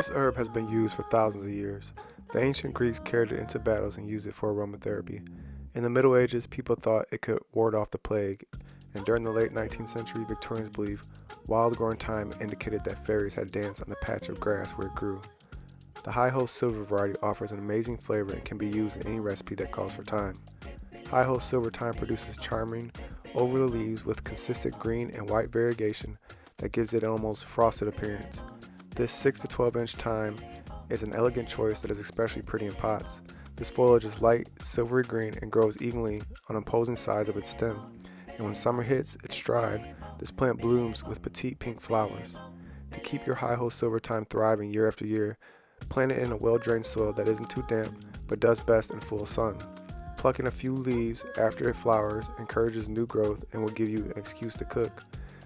This herb has been used for thousands of years. The ancient Greeks carried it into battles and used it for aromatherapy. In the Middle Ages, people thought it could ward off the plague, and during the late 19th century, Victorians believed wild-grown thyme indicated that fairies had danced on the patch of grass where it grew. The high-ho silver variety offers an amazing flavor and can be used in any recipe that calls for thyme. High-ho silver thyme produces charming, oval leaves with consistent green and white variegation that gives it an almost frosted appearance. This 6 to 12 inch thyme is an elegant choice that is especially pretty in pots. This foliage is light, silvery green and grows evenly on opposing sides of its stem, and when summer hits its stride, this plant blooms with petite pink flowers. To keep your high-ho silver thyme thriving year after year, plant it in a well-drained soil that isn't too damp but does best in full sun. Plucking a few leaves after it flowers encourages new growth and will give you an excuse to cook.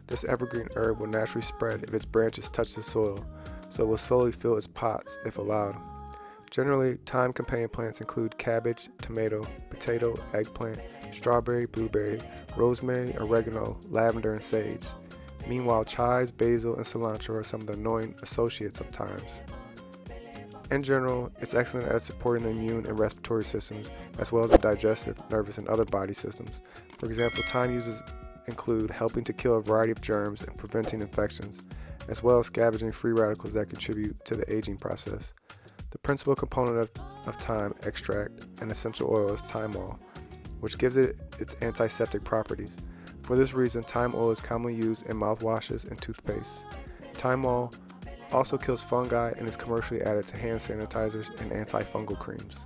This evergreen herb will naturally spread if its branches touch the soil, so it will slowly fill its pots if allowed. Generally, thyme companion plants include cabbage, tomato, potato, eggplant, strawberry, blueberry, rosemary, oregano, lavender, and sage. Meanwhile, chives, basil, and cilantro are some of the annoying associates of thymes. In general, it's excellent at supporting the immune and respiratory systems, as well as the digestive, nervous, and other body systems. For example, thyme uses include helping to kill a variety of germs and preventing infections, as well as scavenging free radicals that contribute to the aging process. The principal component of thyme extract and essential oil is thymol, which gives it its antiseptic properties. For this reason, thyme oil is commonly used in mouthwashes and toothpaste. Thymol also kills fungi and is commercially added to hand sanitizers and antifungal creams.